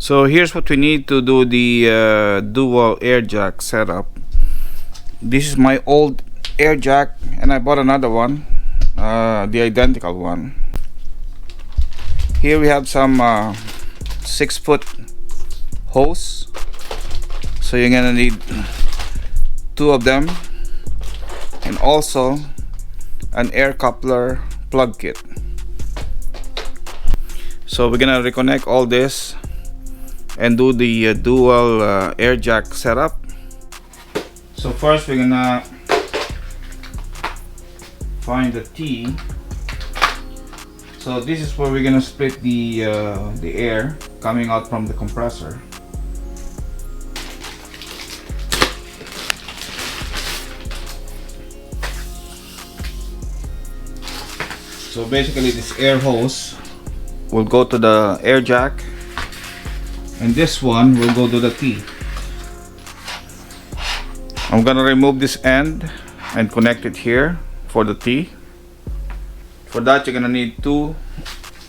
So here's what we need to do the dual air jack setup. This is my old air jack, and I bought another one, the identical one. Here we have some 6-foot hose, so you're gonna need 2 of them, and also an air coupler plug kit. So we're gonna reconnect all this and do the dual air jack setup. So first we're gonna find the T. So this is where we're gonna split the air coming out from the compressor. So basically this air hose will go to the air jack, and this one will go to the T. I'm gonna remove this end and connect it here for the T. For that, you're gonna need 2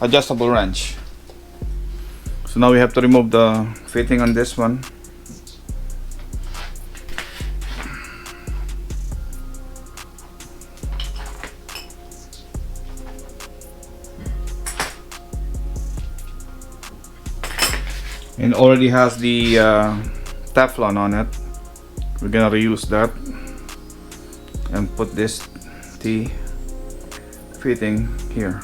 adjustable wrench. So now we have to remove the fitting on this one. And already has the Teflon on it. We're gonna reuse that and put this T fitting here.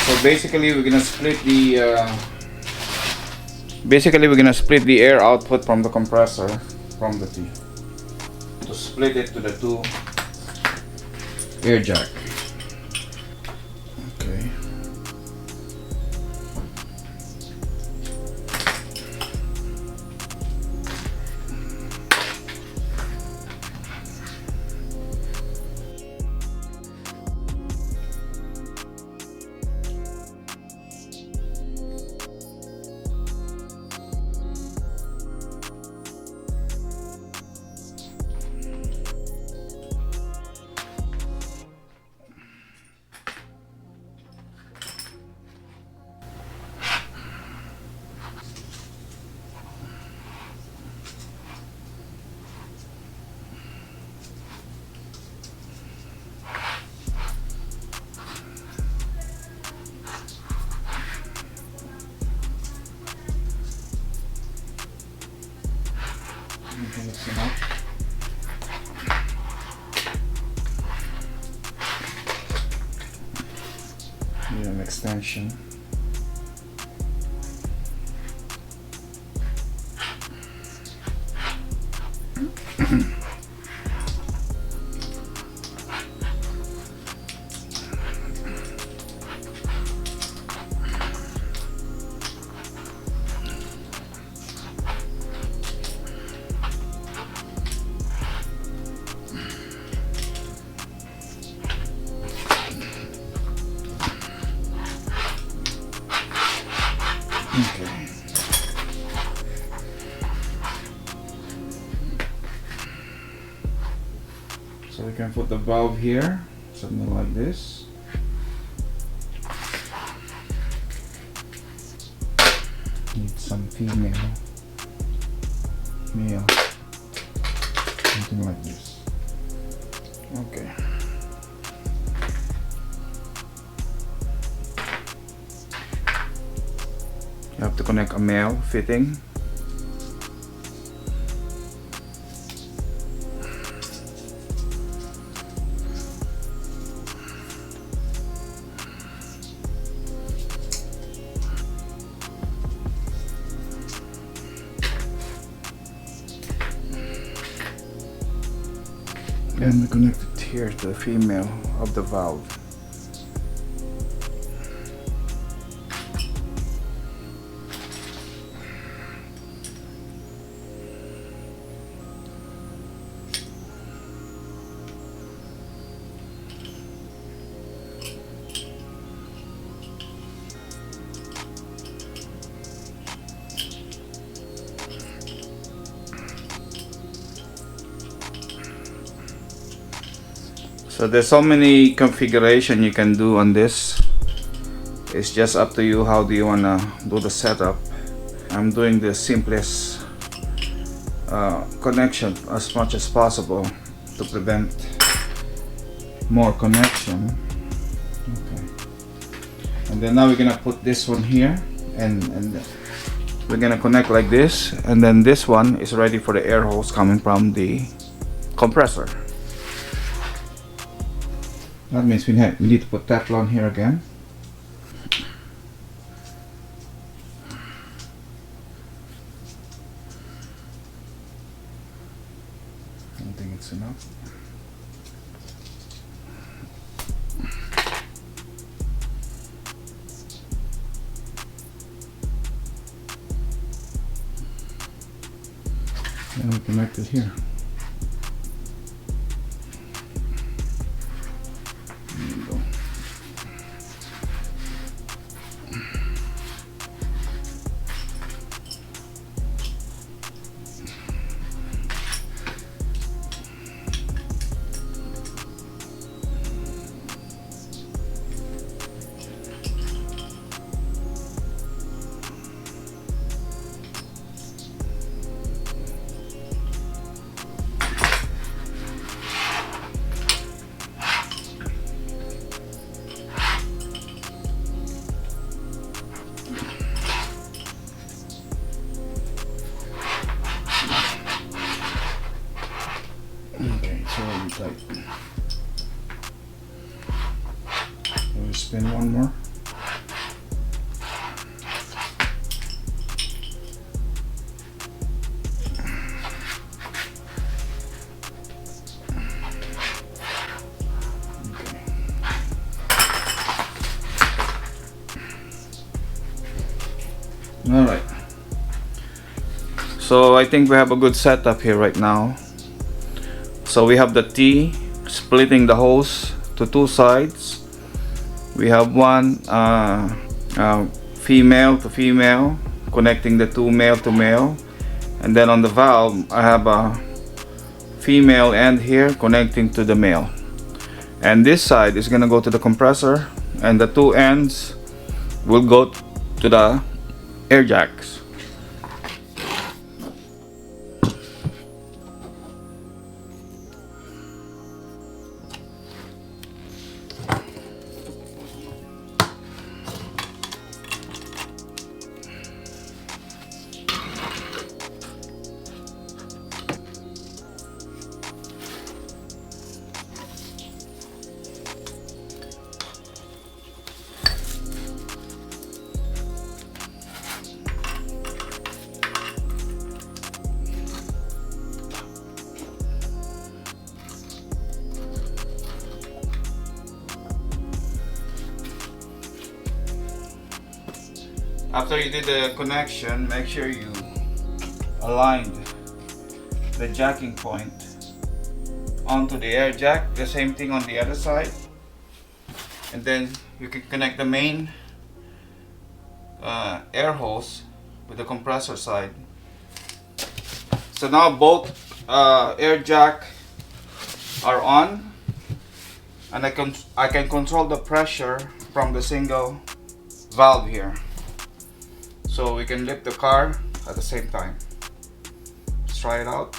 So basically we're gonna split the air output from the compressor from the T to split it to the 2 air jack. Okay. Need an extension. Okay. So we can put the valve here, something like this. Need some female, male, something like this. Okay. You have to connect a male fitting. And we connect it here to the female of the valve. So there's so many configuration you can do on this. It's just up to you how do you wanna do the setup. I'm doing the simplest connection as much as possible to prevent more connection. Okay. And then now we're gonna put this one here, and we're gonna connect like this, and then this one is ready for the air hose coming from the compressor. That means we need to put Teflon here again. I don't think it's enough. And we connect it here. There you go. Okay, so really tight. Let me spin one more. All right. So I think we have a good setup here right now. So we have the T splitting the hose to two sides. We have one female to female connecting the two male to male, and then on the valve I have a female end here connecting to the male, and this side is gonna go to the compressor, and the two ends will go to the air jacks. After you did the connection, make sure you aligned the jacking point onto the air jack. The same thing on the other side, and then you can connect the main air hose with the compressor side. So now both air jack are on, and I can control the pressure from the single valve here. So we can lift the car at the same time. Let's try it out.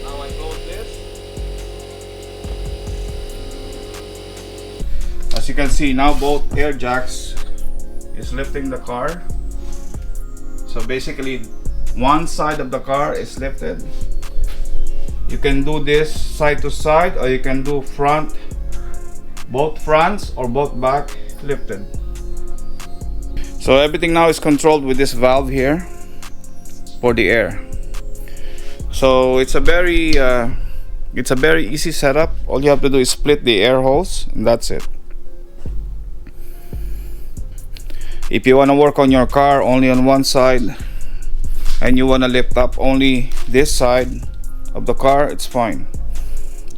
Now I close this. As you can see, now both air jacks is lifting the car. So basically one side of the car is lifted. You can do this side to side, or you can do both fronts or both back lifted. So everything now is controlled with this valve here for the air. So it's a very easy setup. All you have to do is split the air hose, and that's it. If you want to work on your car only on one side, and you want to lift up only this side of the car, it's fine.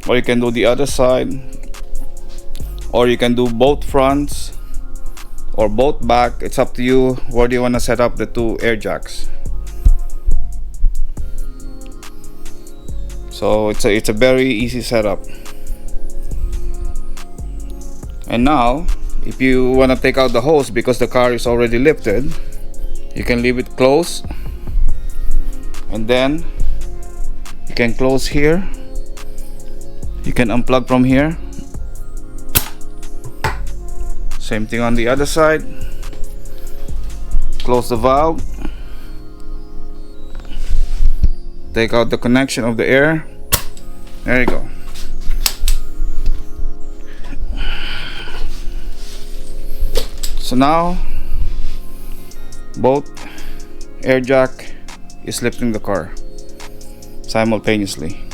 Or you can do the other side. or you can do both fronts or both back. It's up to you where do you want to set up the two air jacks. So it's a very easy setup. And now if you want to take out the hose because the car is already lifted, you can leave it closed, and then you can close here. You can unplug from here. Same thing on the other side. Close the valve. Take out the connection of the air. There you go. So now both air jack is lifting the car simultaneously.